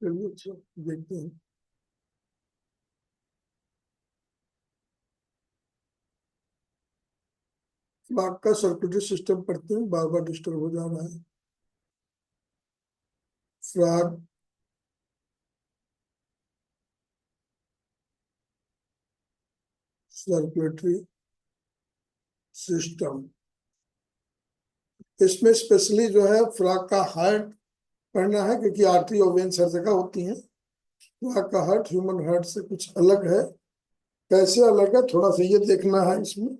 चलिए अच्छा देखते हैं। फ्लैग का सर्कुलेटरी सिस्टम पढ़ते हैं, बार बार डिस्टर्ब हो जा रहा है। फ्लैग सर्कुलेटरी सिस्टम, इसमें स्पेशली जो है फ्लैग का हार्ट पढ़ना है, क्योंकि आर्टरी और वेन्स हर जगह होती हैं। फ्लैग का हार्ट ह्यूमन हार्ट से कुछ अलग है। कैसे अलग है थोड़ा सा ये देखना है इसमें।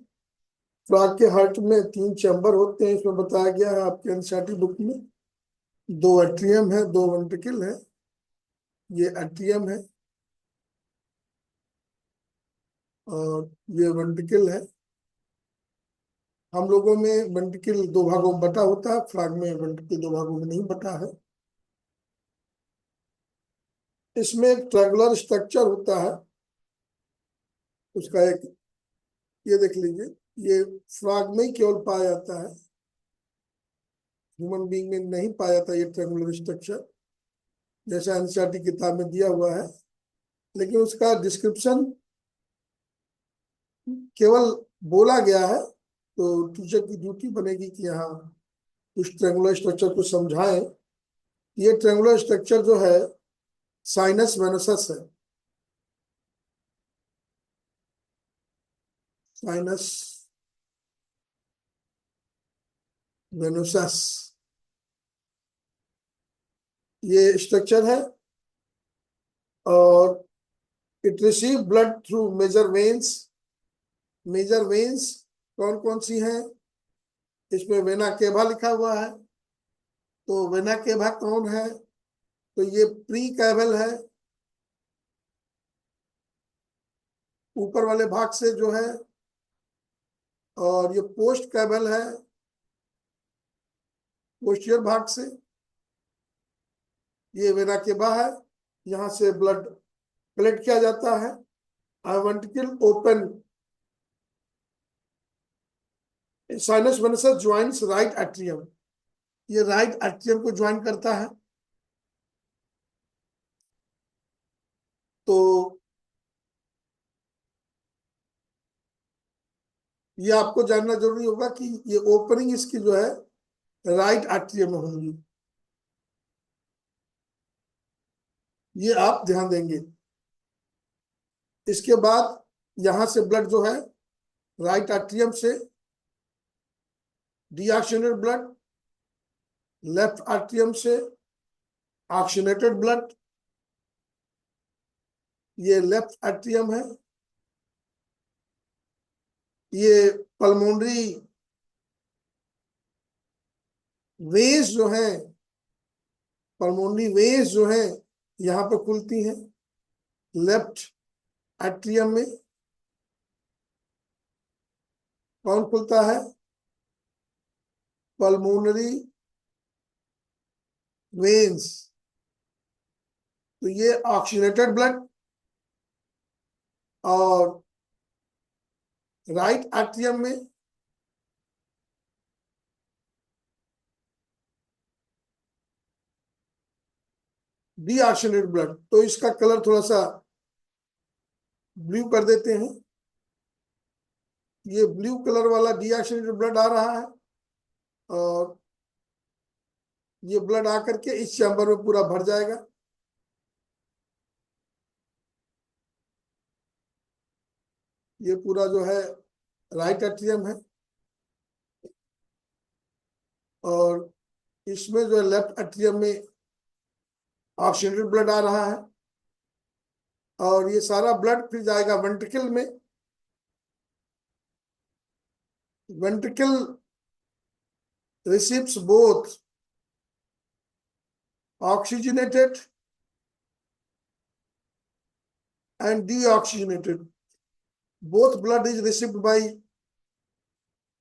फ्लैग के हार्ट में 3 चैम्बर होते हैं, इसमें बताया गया है आपके एनसीईआरटी बुक में। 2 एट्रियम है, 2 वेंट्रिकल है। ये एट्रियम है और ये वेंट्रिकल है। हम लोगों में वेंट्रिकल 2 भागों में बटा होता है, फ्लैग में वेंट्रिकल 2 भागों में नहीं बटा है। इसमें एक ट्रायंगुलर स्ट्रक्चर होता है, उसका एक ये देख लीजिए। ये फ्लैग में ही केवल पाया जाता है, ह्यूमन बीइंग में नहीं पाया जाता ये ट्रायंगुलर स्ट्रक्चर, जैसा एनसीईआरटी किताब में दिया हुआ है। लेकिन उसका डिस्क्रिप्शन केवल बोला गया है, तो टीचर की ड्यूटी बनेगी कि यहाँ उस ट्रायंगुलर स्ट्रक्चर को समझाएं। ये ट्रायंगुलर स्ट्रक्चर जो है साइनस वेनोसस है। साइनस वेनोसस ये स्ट्रक्चर है, और it receive blood through major veins. Major veins कौन कौन सी हैं? इसमें वेना केवा लिखा हुआ है, तो वेना केवा कौन है? तो ये प्री कैवल है, ऊपर वाले भाग से जो है, और ये पोस्ट कैवल है, पोस्टियर भाग से। ये वेना केवा है, यहाँ से ब्लड कलेक्ट किया जाता है। Ventricle open, sinus venosus joins right atrium. ये राइट एट्रियम को ज्वाइन करता है। तो ये आपको जानना जरूरी होगा कि ये ओपनिंग इसकी जो है राइट एट्रियम में होंगी, ये आप ध्यान देंगे। इसके बाद यहां से ब्लड जो है राइट एट्रियम से डीऑक्सीजनेटेड ब्लड, लेफ्ट एट्रियम से ऑक्सीजनेटेड ब्लड। ये लेफ्ट एट्रियम है। ये पल्मोनरी वेन्स जो है, पल्मोनरी वेन्स जो है यहाँ पर खुलती हैं लेफ्ट एट्रियम में। कौन खुलता है? Pulmonary veins. तो ये ऑक्सीजनेटेड ब्लड, और राइट एट्रियम में डीऑक्सीजनेटेड ब्लड। तो इसका कलर थोड़ा सा ब्लू कर देते हैं। ये ब्लू कलर वाला डीऑक्सीजनेटेड ब्लड आ रहा है, और ये ब्लड आकर के इस चैम्बर में पूरा भर जाएगा। ये पूरा जो है राइट एट्रियम है, और इसमें जो है लेफ्ट एट्रियम में ऑक्सीजनेटेड ब्लड आ रहा है, और ये सारा ब्लड फिर जाएगा वेंट्रिकल में। Ventricle receives both oxygenated and deoxygenated. Both blood is received by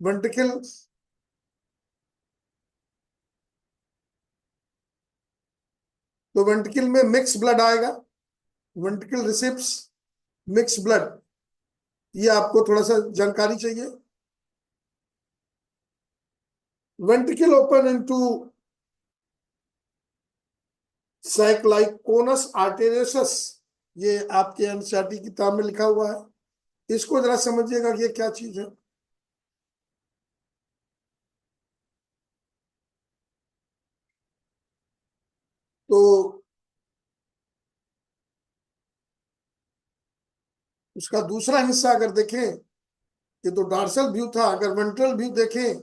ventricle. तो वेंट्रिकल में मिक्स ब्लड आएगा। वेंट्रिकल रिसीव्स मिक्स ब्लड, ये आपको थोड़ा सा जानकारी चाहिए। वेंट्रिकल ओपन इनटू साइक्लाइकोनस आर्टेरियस, ये आपके एनसीईआरटी किताब में लिखा हुआ है। इसको जरा समझिएगा कि ये क्या चीज है। तो उसका दूसरा हिस्सा अगर देखें, ये तो डॉर्सल व्यू था, अगर वेंट्रल व्यू देखें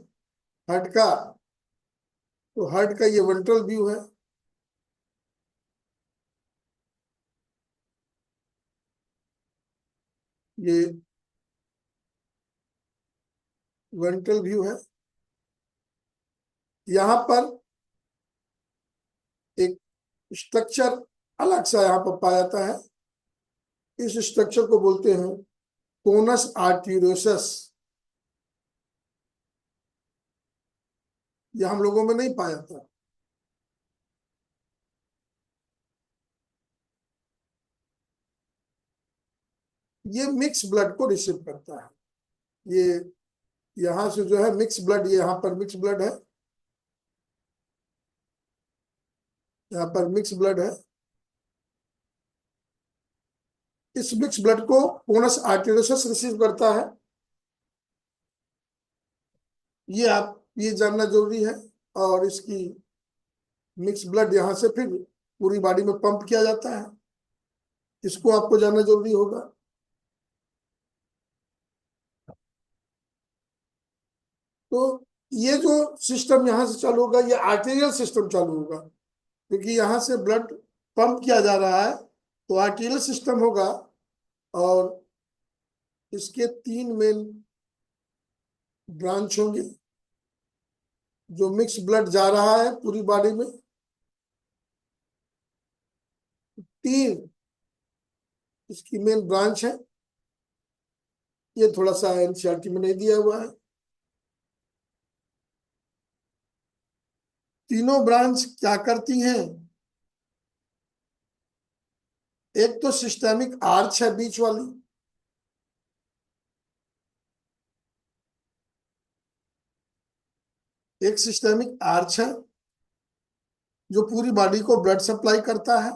हार्ट का, तो हार्ट का ये वेंट्रल व्यू है। ये वेंट्रल व्यू है। यहाँ पर एक स्ट्रक्चर अलग सा यहाँ पर पाया जाता है। इस स्ट्रक्चर को बोलते हैं कोनस आर्टेरियोसस। ये हम लोगों में नहीं पाया था। ये मिक्स ब्लड को रिसीव करता है। ये यहाँ से जो है मिक्स ब्लड, ये यहाँ पर मिक्स ब्लड है, यहाँ पर मिक्स ब्लड है। इस मिक्स ब्लड को कोनस आर्टेरियोसस रिसीव करता है। ये आप ये जानना जरूरी है। और इसकी मिक्स ब्लड यहाँ से फिर पूरी बॉडी में पंप किया जाता है। इसको आपको जानना जरूरी होगा। तो ये जो सिस्टम यहाँ से चालू होगा, ये आर्टेरियल सिस्टम चालू होगा, क्योंकि यहाँ से ब्लड पंप किया जा रहा है, तो आर्टेरियल सिस्टम होगा। और इसके तीन मेन ब्रांच होंगे। जो मिक्स ब्लड जा रहा है पूरी बॉडी में, तीन इसकी मेन ब्रांच है। ये थोड़ा सा एनसीईआरटी में नहीं दिया हुआ है। तीनों ब्रांच क्या करती हैं? एक तो सिस्टेमिक आर्च है बीच वाली, एक सिस्टेमिक आर्च है जो पूरी बॉडी को ब्लड सप्लाई करता है,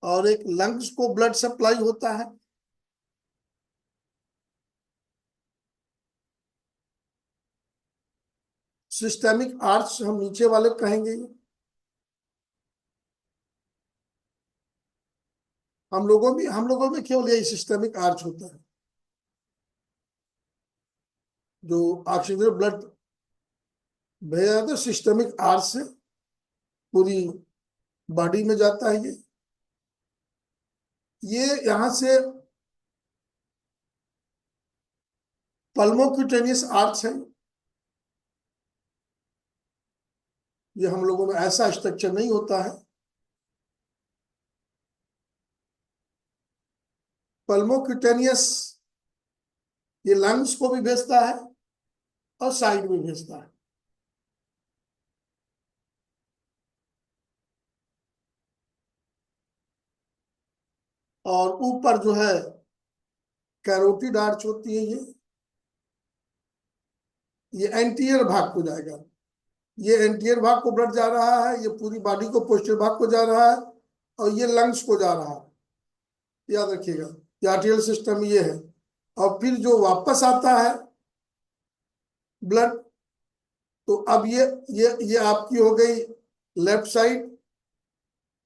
और एक लंग्स को ब्लड सप्लाई होता है। सिस्टेमिक आर्च हम नीचे वाले कहेंगे। हम लोगों में केवल यही सिस्टेमिक आर्च होता है, जो ऑक्सीजन ब्लड भेजा जाता है सिस्टेमिक आर्च से पूरी बॉडी में जाता है। ये यहाँ से पल्मोक्यूटेनियस आर्च है। ये हम लोगों में ऐसा स्ट्रक्चर नहीं होता है। पल्मोक्यूटेनियस ये लंग्स को भी भेजता है और साइड में भेजता है। और ऊपर जो है कैरोटिड आर्च होती है। ये एंटीरियर भाग को जाएगा। ये एंटीरियर भाग को ब्लड जा रहा है, ये पूरी बॉडी को पोस्टीरियर भाग को जा रहा है, और ये लंग्स को जा रहा है। याद रखिएगा, ये आर्टेरियल सिस्टम ये है। और फिर जो वापस आता है ब्लड, तो अब ये आपकी हो गई लेफ्ट साइड,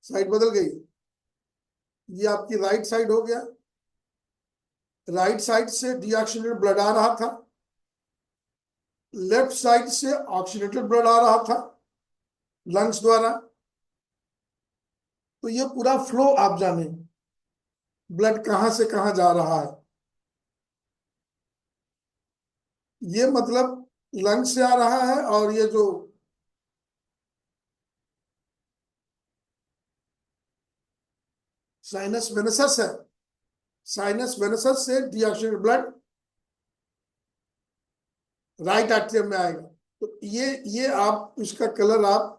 साइड बदल गई। ये आपकी राइट साइड हो गया। राइट साइड से डीऑक्सीजनेटेड ब्लड आ रहा था, लेफ्ट साइड से ऑक्सीजनेटेड ब्लड आ रहा था लंग्स द्वारा। तो ये पूरा फ्लो आप जाने, ब्लड कहां से कहां जा रहा है। ये मतलब लंग्स से आ रहा है, और ये जो साइनस वेनेसस है, साइनस वेनेसस से डीऑक्सीजनेटेड ब्लड राइट एट्रियम में आएगा। तो ये आप इसका कलर, आप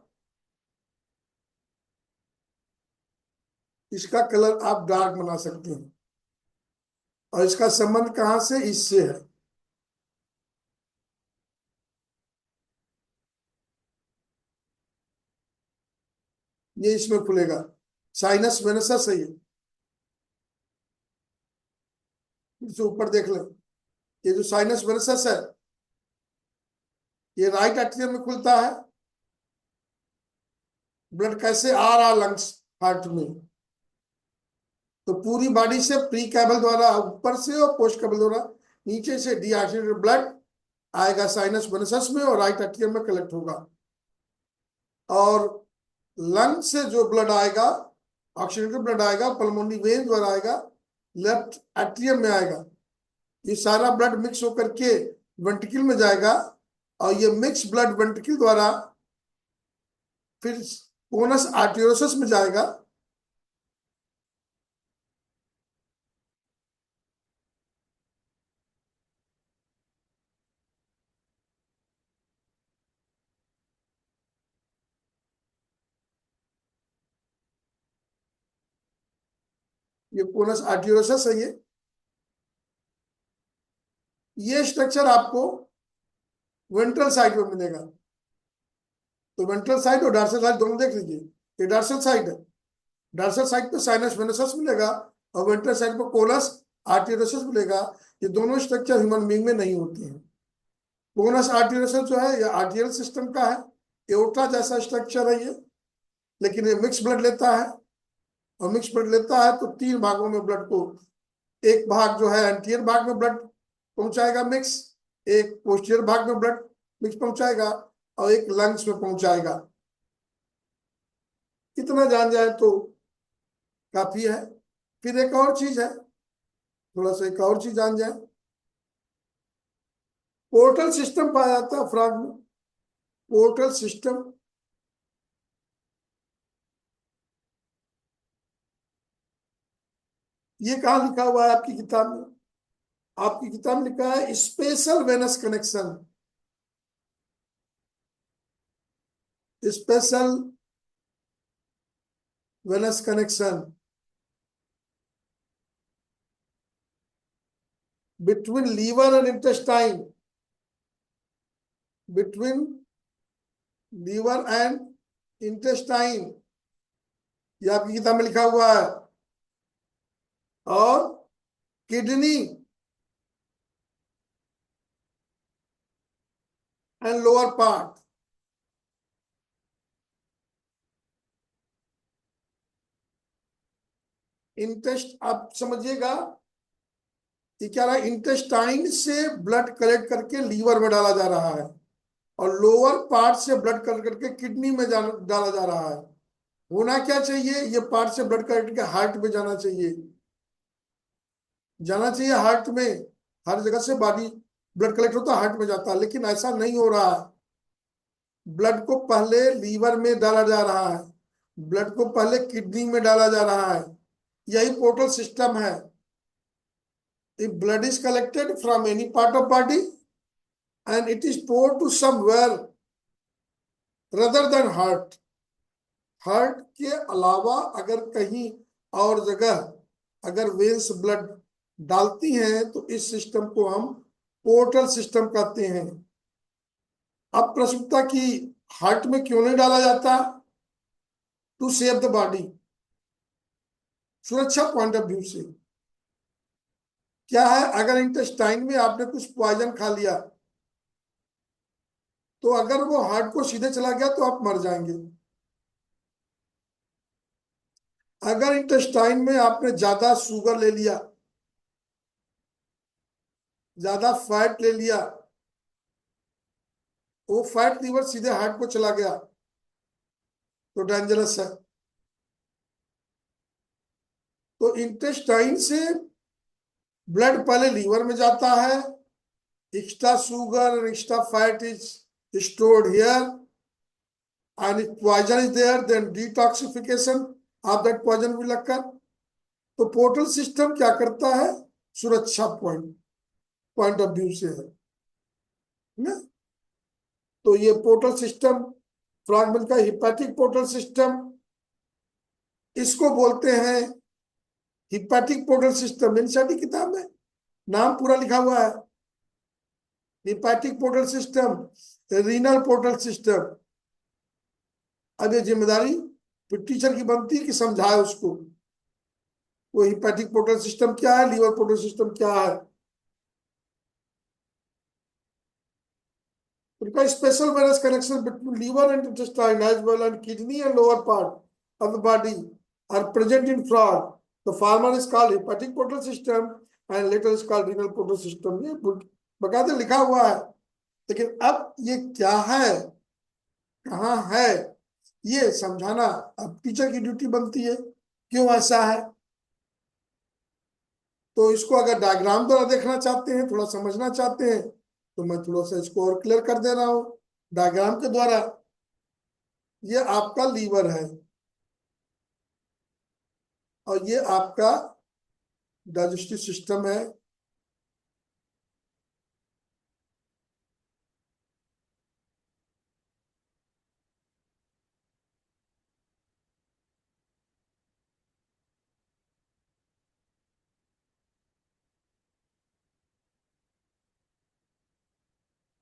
इसका कलर आप डार्क बना सकते हैं। और इसका संबंध कहां से, इससे है। ये इसमें खुलेगा, साइनस वेनसस है ये। इसे ऊपर देख लें, ये जो साइनस वेनसस है ये राइट एट्रियम में खुलता है। ब्लड कैसे आ रहा लंग्स हार्ट में, तो पूरी बॉडी से प्री कैबल द्वारा ऊपर से और पोस्ट कैबल द्वारा नीचे से डिहाइड्रेटेड ब्लड आएगा साइनस वेनसस में और राइट एट्रियम में कलेक्ट होगा। और लंग से जो ब्लड आएगा, ऑक्सीजनेटेड ब्लड आएगा, पल्मोनरी वेन द्वारा आएगा, लेफ्ट एट्रियम में आएगा। ये सारा ब्लड मिक्स होकर के वेंट्रिकल में जाएगा और ये मिक्स ब्लड वेंट्रिकल द्वारा फिर कोनस आर्टेरियोसस में जाएगा। ये कोनस आर्टेरियोसस है ये स्ट्रक्चर आपको वेंट्रल साइड में मिलेगा। तो वेंट्रल साइड और डार्सल साइड दोनों देख लीजिए, ये डार्सल साइड है, डार्सल साइड पे साइनस वेनसस मिलेगा और वेंट्रल साइड पे कोनस आर्टेरियोसस मिलेगा। ये दोनों स्ट्रक्चर ह्यूमन बीइंग में नहीं होते हैं। कोनस आर्टेरियोसस जो है ये आर्टेरियल सिस्टम का है, एओर्टा जैसा स्ट्रक्चर है ये, लेकिन ये मिक्स ब्लड लेता है। और मिक्स ब्लड लेता है तो तीन भागों में ब्लड को, एक भाग जो है एंटीरियर भाग में ब्लड पहुंचाएगा मिक्स, एक पोस्टीरियर भाग में ब्लड मिक्स पहुंचाएगा और एक लंग्स में पहुंचाएगा। इतना जान जाए तो काफी है। फिर एक और चीज है, थोड़ा सा एक और चीज जान जाए, पोर्टल सिस्टम पाया जाता है फ्रॉग में। पोर्टल सिस्टम ये कहाँ लिखा हुआ है आपकी किताब में? आपकी किताब में लिखा है special venous connection, special venous connection between liver and intestine, between liver and intestine, ये आपकी किताब में लिखा हुआ है। और किडनी एंड लोअर पार्ट, इंटेस्ट, आप समझिएगा ये क्या रहा है, इंटेस्टाइन से ब्लड कलेक्ट करके लीवर में डाला जा रहा है और लोअर पार्ट से ब्लड कलेक्ट करके किडनी में डाला जा रहा है। होना क्या चाहिए, ये पार्ट से ब्लड कलेक्ट करके हार्ट में जाना चाहिए, जाना चाहिए हार्ट में। हर जगह से बॉडी ब्लड कलेक्ट होता है हार्ट में जाता है, लेकिन ऐसा नहीं हो रहा है। ब्लड को पहले लीवर में डाला जा रहा है, ब्लड को पहले किडनी में डाला जा रहा है। यही पोर्टल सिस्टम है। If blood is collected from any part of body and it is poured to somewhere rather than heart, heart के अलावा अगर कहीं और जगह अगर वेन्स ब्लड डालती हैं तो इस सिस्टम को हम पोर्टल सिस्टम कहते हैं। अब प्रश्न उठता कि हार्ट में क्यों नहीं डाला जाता? टू सेव द बॉडी, सुरक्षा पॉइंट ऑफ व्यू से। क्या है, अगर इंटेस्टाइन में आपने कुछ पॉइजन खा लिया तो अगर वो हार्ट को सीधे चला गया तो आप मर जाएंगे। अगर इंटेस्टाइन में आपने ज्यादा शुगर ले लिया, ज्यादा फैट ले लिया, वो फैट लीवर सीधे हार्ट को चला गया तो डेंजरस है। तो इंटेस्टाइन से ब्लड पहले लीवर में जाता है, extra sugar and extra fat is stored here and if poison is there then detoxification of that poison will occur। तो पोर्टल सिस्टम क्या करता है, सुरक्षा पॉइंट ऑफ व्यू से है ना। तो ये पोर्टल सिस्टम फ्रैगमेंट का हिपैटिक पोर्टल सिस्टम, इसको बोलते हैं हिपैटिक पोर्टल सिस्टम। एनसीईआरटी किताब में नाम पूरा लिखा हुआ है, hepatic portal system, renal portal system. अब ये जिम्मेदारी फिर टीचर की बनती है कि समझाए उसको वो हिपैटिक पोर्टल सिस्टम क्या है, लीवर पोर्टल सिस्टम क्या है। Because special venous connection between liver and intestine as well and kidney and lower part of the body are present in frog. The former is called hepatic portal system and later is called renal portal system. ये बकायदे लिखा हुआ है, लेकिन अब ये क्या है, कहाँ है, ये समझाना अब टीचर की ड्यूटी बनती है। क्यों ऐसा है, तो इसको अगर डायग्राम द्वारा देखना चाहते हैं, थोड़ा समझना चाहते हैं, तो मैं थोड़ा सा इसको और क्लियर कर दे रहा हूं डायग्राम के द्वारा। ये आपका लीवर है और ये आपका डाइजेस्टिव सिस्टम है।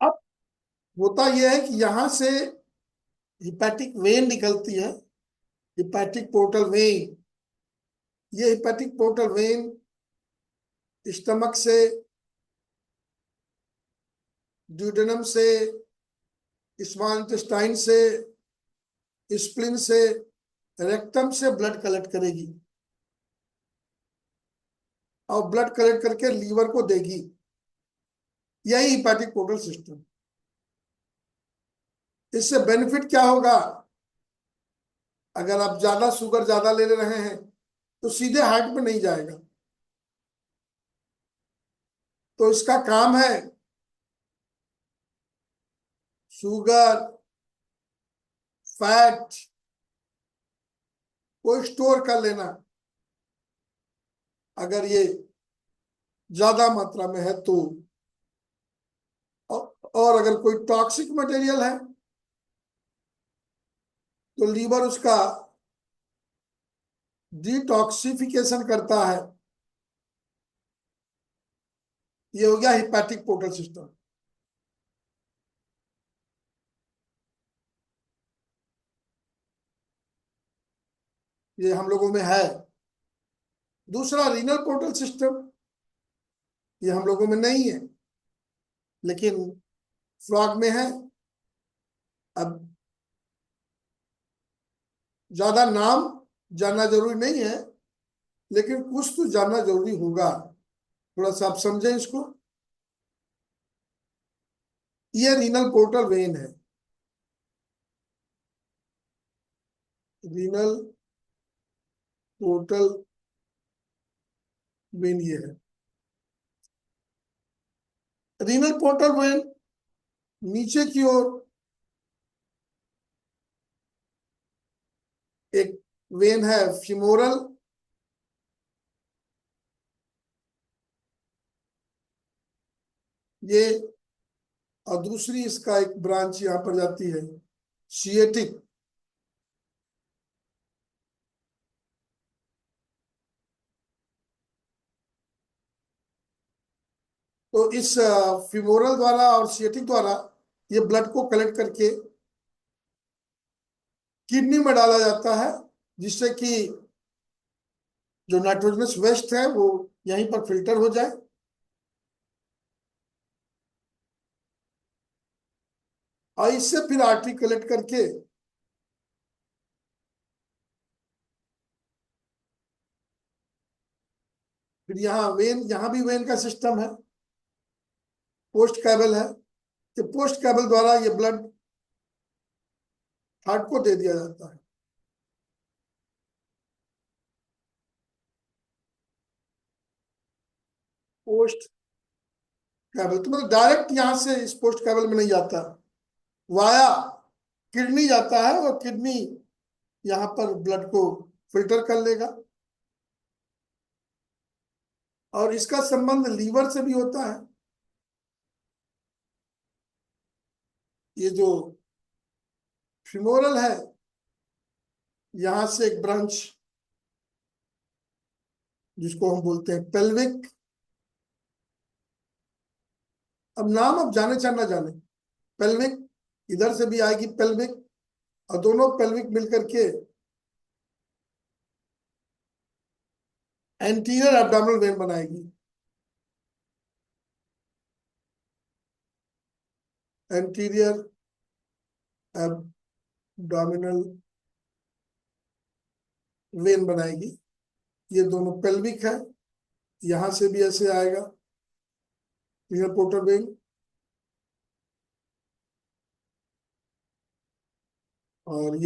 अब होता यह है कि यहां से हिपैटिक वेन निकलती है, हिपैटिक पोर्टल वेन। ये हिपैटिक पोर्टल वेन स्टमक से, ड्यूडेनम से, स्मॉल इंटेस्टाइन से, स्प्लिन से, रेक्टम से ब्लड कलेक्ट करेगी और ब्लड कलेक्ट करके लीवर को देगी। यही हिपैटिक पोर्टल सिस्टम। इससे बेनिफिट क्या होगा, अगर आप ज्यादा शुगर ज्यादा ले रहे हैं तो सीधे हार्ट में नहीं जाएगा, तो इसका काम है शुगर फैट को स्टोर कर लेना। अगर ये ज्यादा मात्रा में है तो, और अगर कोई टॉक्सिक मटेरियल है तो लीवर उसका डिटॉक्सिफिकेशन करता है। ये हो गया हिपैटिक पोर्टल सिस्टम। ये हम लोगों में है। दूसरा रीनल पोर्टल सिस्टम, ये हम लोगों में नहीं है लेकिन फ्रॉग में है। अब ज्यादा नाम जानना जरूरी नहीं है, लेकिन कुछ तो जानना जरूरी होगा, थोड़ा सा आप समझें इसको। ये रीनल पोर्टल वेन है, रीनल पोर्टल वेन ये है। रीनल पोर्टल वेन नीचे की ओर एक वेन है फीमोरल, ये, और दूसरी इसका एक ब्रांच यहां पर जाती है सिएटिक। तो इस फीमोरल द्वारा और सिएटिक द्वारा ये ब्लड को कलेक्ट करके किडनी में डाला जाता है, जिससे कि जो नाइट्रोजनस वेस्ट है वो यहीं पर फिल्टर हो जाए। और इससे फिर आर्टरी कलेक्ट करके फिर यहाँ वेन, यहाँ भी वेन का सिस्टम है, पोस्ट कैबल है कि पोस्ट कैबल द्वारा ये ब्लड हार्ट को दे दिया जाता है। पोस्ट कैबल तो मतलब डायरेक्ट यहाँ से इस पोस्ट कैबल में नहीं जाता, वाया किडनी जाता है और किडनी यहाँ पर ब्लड को फिल्टर कर लेगा। और इसका संबंध लीवर से भी होता है। ये जो फिमोरल है, यहां से एक ब्रांच जिसको हम बोलते हैं पेल्विक। अब नाम अब जाने चाहे ना जाने, पेल्विक इधर से भी आएगी पेल्विक, और दोनों पेल्विक मिलकर के एंटीरियर एब्डोमिनल वेन बनाएगी, एंटीरियर एब्डोमिनल वेन बनाएगी। ये दोनों पेल्विक है, यहां से भी ऐसे आएगा रीनल पोर्टर वेन, और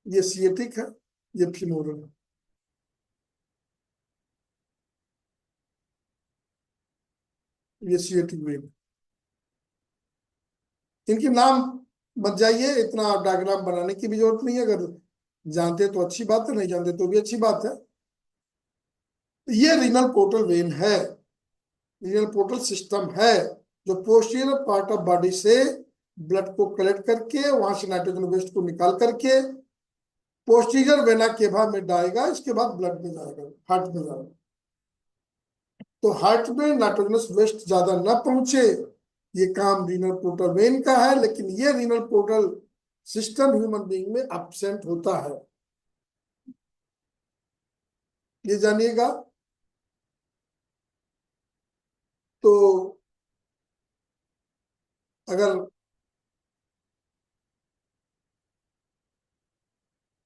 ये सिएटिक है, ये फीमोरल है। ये सिएटिक वेन, इनके नाम बच जाइए, इतना डायग्राम बनाने की भी जरूरत नहीं है, अगर जानते तो अच्छी बात है, नहीं जानते तो भी अच्छी बात है। ये रीनल पोर्टल वेन है, रीनल पोर्टल सिस्टम है, जो पोस्टीरियर पार्ट ऑफ बॉडी से ब्लड को कलेक्ट करके वहां से नाइट्रोजन वेस्ट को निकाल करके पोस्टीरियर वेना केवा में डालेगा, इसके बाद ब्लड में जाएगा, हार्ट में जाएगा। तो हार्ट में नाइट्रोजनस वेस्ट ज्यादा न पहुंचे, ये काम रीनल पोर्टल वेन का है, लेकिन ये renal portal system human being में एब्सेंट होता है, ये जानिएगा। तो अगर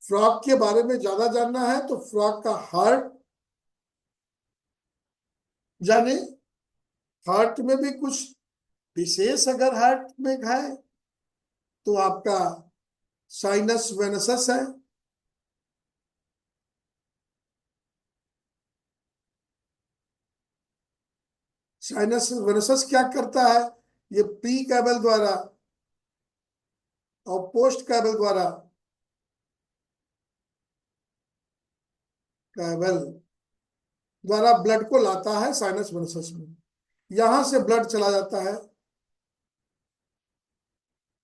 फ्रॉग के बारे में ज्यादा जानना है तो फ्रॉग का हार्ट जाने, हार्ट में भी कुछ विशेष अगर हार्ट में है तो आपका साइनस वेनसस है। साइनस वेनसस क्या करता है, ये प्री कैबल द्वारा और पोस्ट कैबल द्वारा, कैबल द्वारा ब्लड को लाता है साइनस वेनसस में, यहां से ब्लड चला जाता है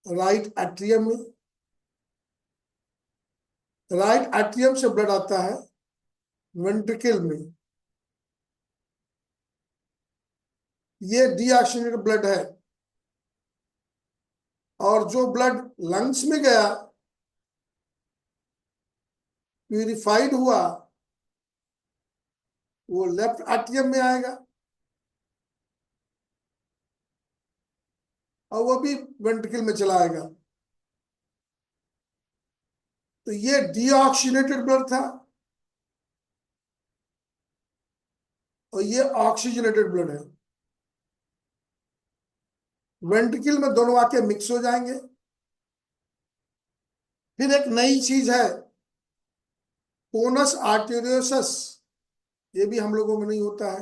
राइट एट्रियम में, राइट एट्रियम से ब्लड आता है वेंट्रिकल में। ये डीऑक्सीजनेटेड ब्लड है, और जो ब्लड लंग्स में गया, प्यूरिफाइड हुआ, वो लेफ्ट एट्रियम में आएगा, और वो भी वेंट्रिकल में चला आएगा। तो ये डीऑक्सीजनेटेड ब्लड था, और ये ऑक्सीजनेटेड ब्लड है। वेंट्रिकल में दोनों आके मिक्स हो जाएंगे। फिर एक नई चीज है कोनस आर्टेरियोसस, ये भी हम लोगों में नहीं होता है।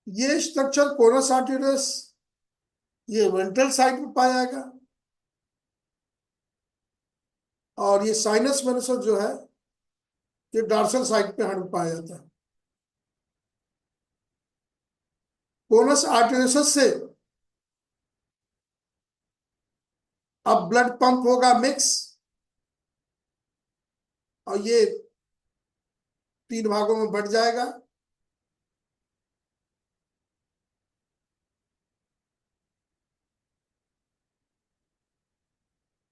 ये स्ट्रक्चर कोनस आर्टेरियोस ये वेंट्रल साइड में पाया जाएगा, और ये साइनस वेनसस जो है ये डॉर्सल साइड पे हमें पाया जाता है। कोनस आर्टेरियोसस से अब ब्लड पंप होगा मिक्स, और ये तीन भागों में बढ़ जाएगा।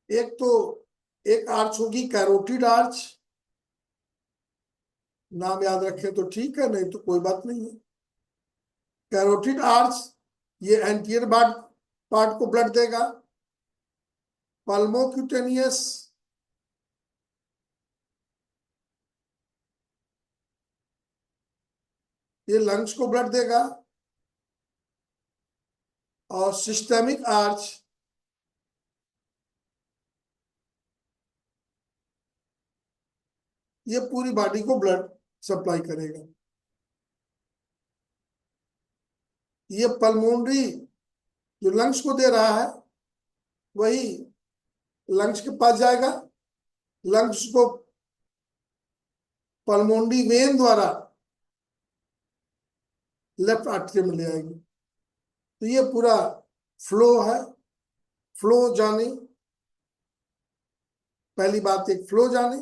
एक तो एक आर्च होगी कैरोटिड आर्च, नाम याद रखें तो ठीक है, नहीं तो कोई बात नहीं है। कैरोटिड आर्च ये एंटीरियर पार्ट को ब्लड देगा। पल्मोक्यूटेनियस ये लंग्स को ब्लड देगा, और सिस्टेमिक आर्च ये पूरी बॉडी को ब्लड सप्लाई करेगा। ये पल्मोनरी जो लंग्स को दे रहा है वही लंग्स के पास जाएगा, लंग्स को पल्मोनरी वेन द्वारा लेफ्ट आर्टरी में ले आएगी। तो ये पूरा फ्लो है, फ्लो जाने, पहली बात एक फ्लो जाने,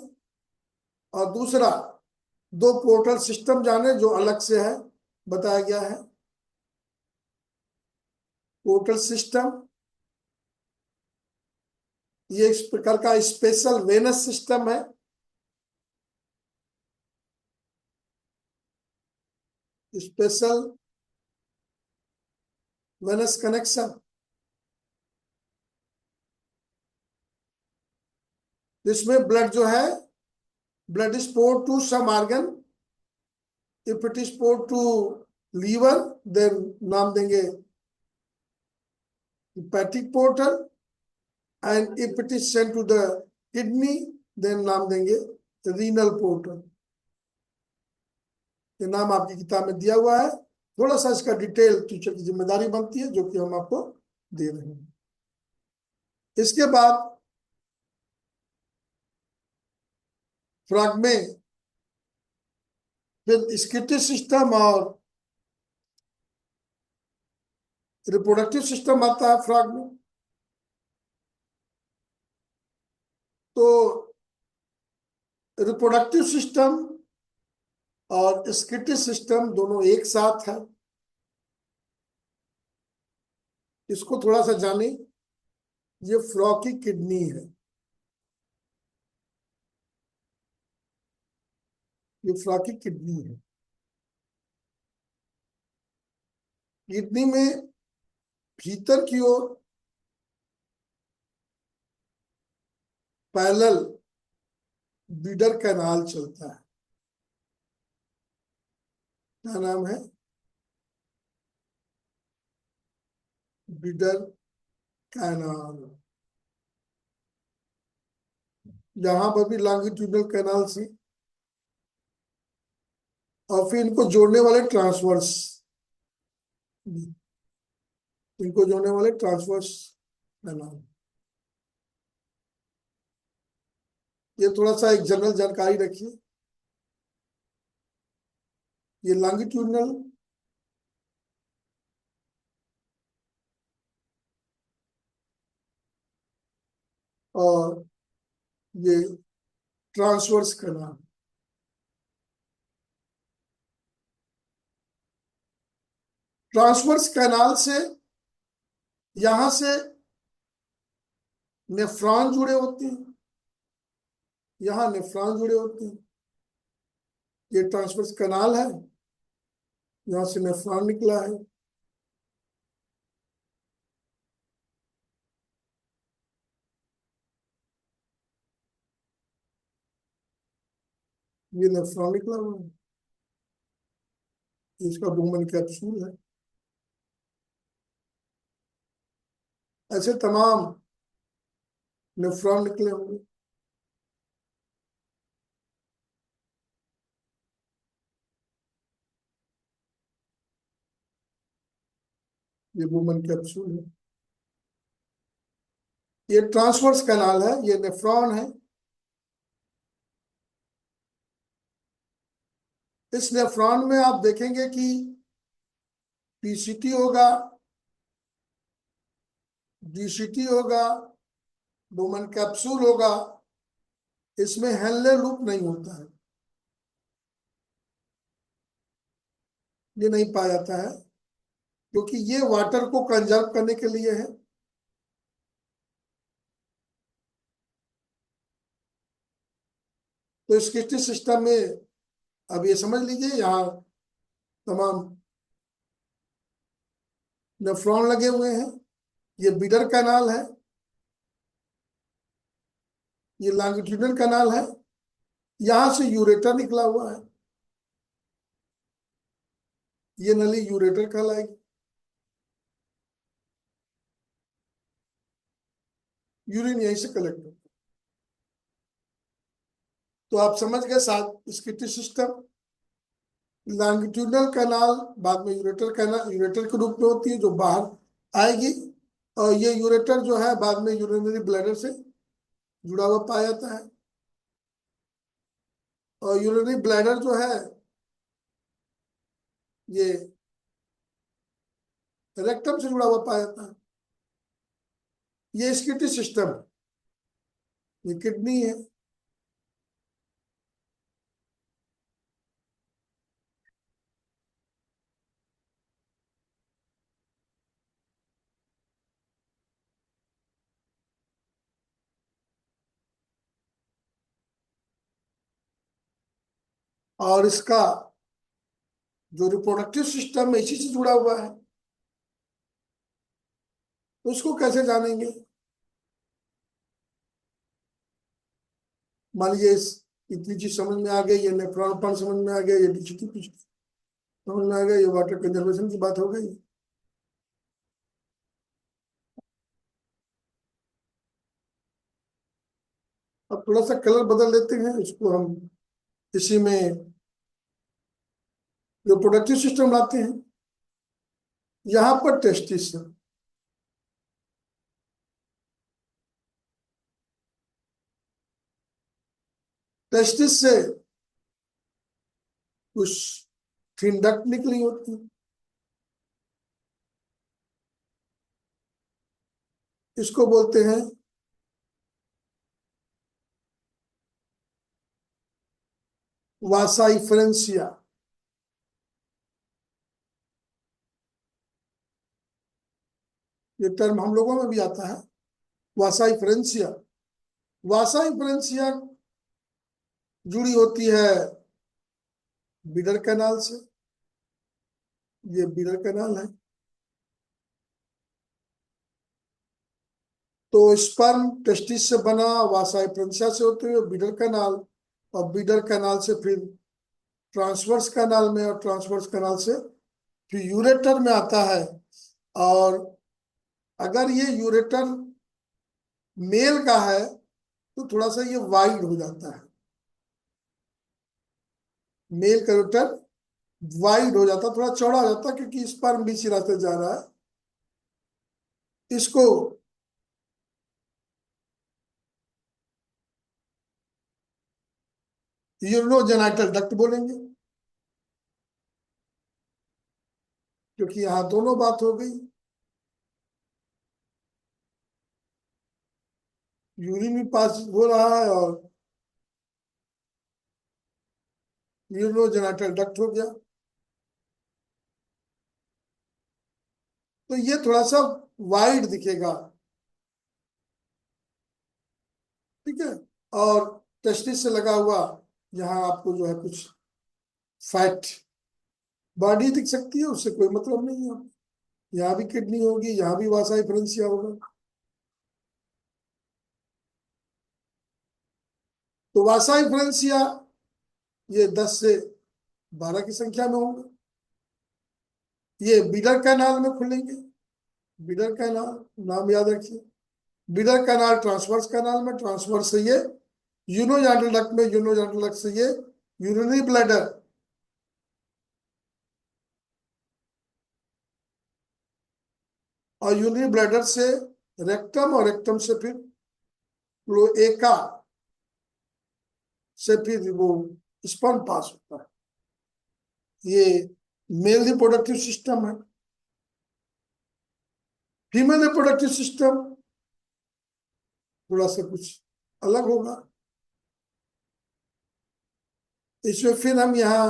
और दूसरा दो पोर्टल सिस्टम जाने जो अलग से है बताया गया है। पोर्टल सिस्टम, ये इस प्रकार का स्पेशल वेनस सिस्टम है। स्पेशल वेनस कनेक्शन, इसमें ब्लड जो है, blood is poured to some organ, if it is poured to liver then नाम देंगे hepatic portal, and if it is sent to the kidney then नाम देंगे renal portal. ये नाम आपकी किताब में दिया हुआ है। थोड़ा सा इसका डिटेल टीचर की जिम्मेदारी बनती है, जो कि हम आपको दे रहे हैं। इसके बाद फ्रॉग में फिर स्किटिस सिस्टम और रिप्रोडक्टिव सिस्टम आता है फ्रॉग में। तो रिप्रोडक्टिव सिस्टम और स्किटिस सिस्टम दोनों एक साथ है, इसको थोड़ा सा जाने। ये फ्रॉग की किडनी है, ये फ्रॉग की किडनी है। किडनी में भीतर की ओर पैरेलल बीडर कैनाल चलता है। क्या नाम है? Bidder canal. यहां पर भी लॉन्गिट्यूडनल कैनाल से, और फिर इनको जोड़ने वाले ट्रांसवर्स, इनको जोड़ने वाले ट्रांसवर्स कैनाल। ये थोड़ा सा एक जनरल जानकारी रखिए। ये लॉन्गिट्यूडनल और ये ट्रांसवर्स कैनाल। ट्रांसवर्स कैनाल से यहां से नेफ्रॉन जुड़े होते हैं, यहां नेफ्रॉन जुड़े होते हैं। ये ट्रांसवर्स कैनाल है, यहां से नेफ्रॉन निकला है। ये नेफ्रॉन निकला हुआ है, इसका बुमन कैप्सूल है। ऐसे तमाम नेफ्रॉन निकले होंगे। ये बुमन कैप्सूल है। ये ट्रांसवर्स कैनाल है, ये नेफ्रॉन है। इस नेफ्रॉन में आप देखेंगे कि पीसीटी होगा, डीसीटी होगा, बुमन कैप्सूल होगा। इसमें हेनले लूप नहीं होता है, ये नहीं पाया जाता है, क्योंकि ये वाटर को कंजर्व करने के लिए है। तो स्किस्टिक सिस्टम में अब ये समझ लीजिए, यहाँ तमाम नेफ्रॉन लगे हुए हैं। ये बीडर कैनाल है, ये लॉन्गिट्यूडनल कैनाल है, यहां से यूरेटर निकला हुआ है। ये नली यूरेटर कहलाएगी। यूरिन यहीं से कलेक्ट होता है। तो आप समझ गए साथ स्किटिक सिस्टम। लॉन्गिट्यूडनल कैनाल बाद में यूरेटर कैनाल, यूरेटर के रूप में होती है जो बाहर आएगी। और ये यूरेटर जो है बाद में यूरिनरी ब्लैडर से जुड़ा हुआ पाया जाता है। और यूरिनरी ब्लैडर जो है ये रेक्टम से जुड़ा हुआ पाया जाता है। ये स्किटिक सिस्टम, ये किडनी है। और इसका जो रिप्रोडक्टिव सिस्टम है इसी से जुड़ा हुआ है, तो उसको कैसे जानेंगे? मान लीजिए इतनी चीज समझ में आ गई, ये नेफ्रॉन पन समझ में आ गया, ये डीएचटी समझ में आ गया, ये वाटर कंजर्वेशन की बात हो गई। अब थोड़ा सा कलर बदल लेते हैं इसको हम, इसी में रिप्रोडक्टिव सिस्टम लाते हैं। यहाँ पर टेस्टिस है, टेस्टिस से कुछ थिन डक्ट निकली होती, इसको बोलते हैं वासा इफरेंसिया। ये टर्म हम लोगों में भी आता है, वासा इफरेंसिया। वासा इफरेंसिया जुड़ी होती है बीडर कैनाल से, ये बीडर कैनाल है। तो स्पर्म टेस्टिस से बना, वासा इफरेंसिया से होते हुए बीडर कैनाल, और बीडर कैनाल से फिर ट्रांसवर्स कैनाल में, और ट्रांसवर्स कैनाल से फिर यूरेटर में आता है। और अगर ये यूरेटर मेल का है तो थोड़ा सा ये वाइड हो जाता है, मेल का यूरेटर वाइड हो जाता है, थोड़ा चौड़ा हो जाता है, क्योंकि स्पर्म भी इसी रास्ते जा रहा है। इसको यूरिनोजेनाइटल डक्ट बोलेंगे, क्योंकि यहाँ दोनों बात हो गई, यूरिन भी पास हो रहा है और यूरिनोजेनाइटल डक्ट हो गया। तो ये थोड़ा सा वाइड दिखेगा, ठीक है। और टेस्टिस से लगा हुआ यहाँ आपको जो है कुछ फैट बॉडी दिख सकती है, उससे कोई मतलब नहीं है। यहाँ भी किडनी होगी, यहाँ भी वासा डिफरेंशिया होगा। तो वासा डिफरेंशिया ये 10 से 12 की संख्या में होंगे। ये बीडर कैनाल में खुलेंगे, बीडर कैनाल नाम याद रखिए। बीडर कैनाल ट्रांसवर्स कैनाल में, ट्रांसवर्स से ये यूनोजाइनल डक्ट में, यूनोजाइनल डक्ट से ये यूरिनरी ब्लैडर, और यूरिनरी ब्लैडर से रेक्टम, और रेक्टम से फिर क्लोएका से फिर वो स्पर्म पास होता है। ये मेल रिप्रोडक्टिव सिस्टम है। फीमेल रिप्रोडक्टिव सिस्टम थोड़ा सा कुछ अलग होगा। इसमें फिर हम यहाँ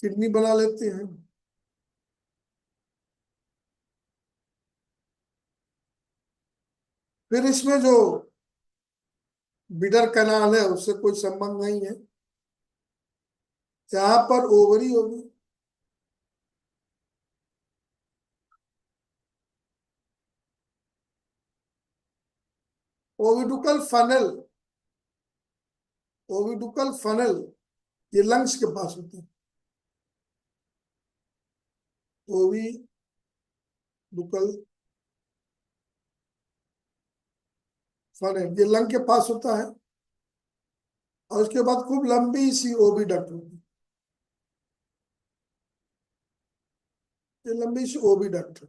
किडनी बना लेते हैं। फिर इसमें जो बिडर कैनाल है उससे कोई संबंध नहीं है, यहाँ पर ओवरी होगी, ओविडुकल फनल, ओविडुकल फनल ये लंग्स के पास होते हैं। ओविडुकल फनल ये लंग के पास होता है, और उसके बाद खूब लंबी सी ओबी डक्ट होती है, ये लंबी सी ओबी डक्ट।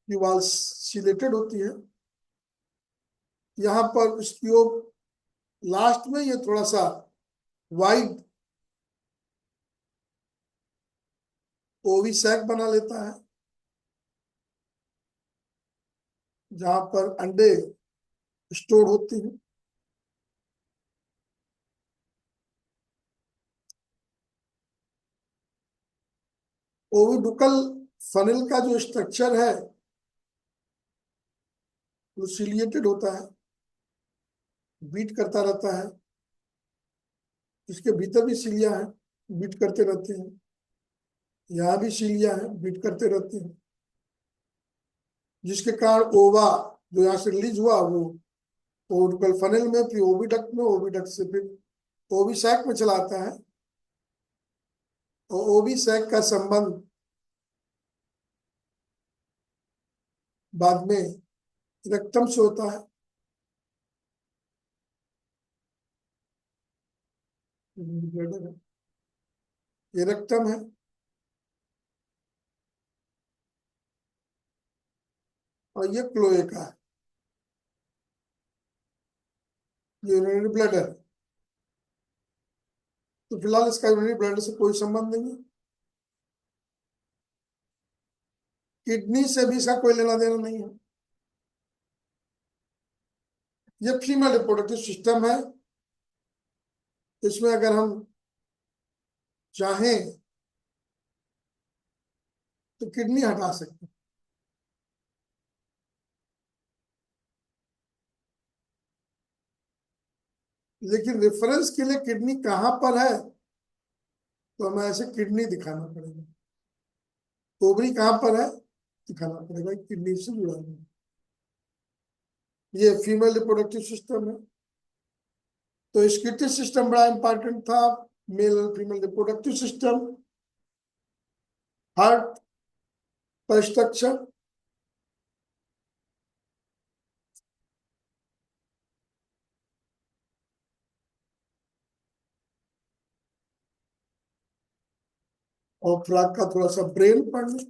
की वाल सिलेटेड होती है। यहाँ पर इसकी लास्ट में ये थोड़ा सा वाइड ओवी सैक बना लेता है, जहां पर अंडे स्टोर होते हैं। ओविडुकल फनल का जो स्ट्रक्चर है वो सिलिएटेड होता है, बीट करता रहता है। इसके भीतर भी सिलियां हैं, बीट करते रहते हैं। यहाँ भी सिलियां हैं, बीट करते रहते हैं, जिसके कारण ओवा जो यहाँ से रिलीज हुआ वो ओविडुकल फनल में, फिर ओविडक्ट में, ओविडक्ट से फिर ओविसैक में चला आता है। और ओविसैक का संबंध बाद में रेक्टम से होता है। ये रेक्टम है। और ये क्लोएका है, ये यूरिनरी ब्लैडर। तो फिलहाल इसका यूरिनरी ब्लैडर से कोई संबंध नहीं है। किडनी से भी इसका कोई लेना देना नहीं है। ये फीमेल रिप्रोडक्टिव सिस्टम है। इसमें अगर हम चाहें तो किडनी हटा सकते हैं, लेकिन रेफरेंस के लिए किडनी कहाँ पर है तो हमें ऐसे किडनी दिखाना पड़ेगा। ओवरी कहाँ पर है दिखाना पड़ेगा, किडनी से जुड़ा है। ये फीमेल रिप्रोडक्टिव सिस्टम है। तो स्किटिस सिस्टम बड़ा इंपॉर्टेंट था। मेल और फीमेल रिप्रोडक्टिव सिस्टम, हार्ट का स्ट्रक्चर, और फ्रॉग का थोड़ा सा ब्रेन पढ़ना।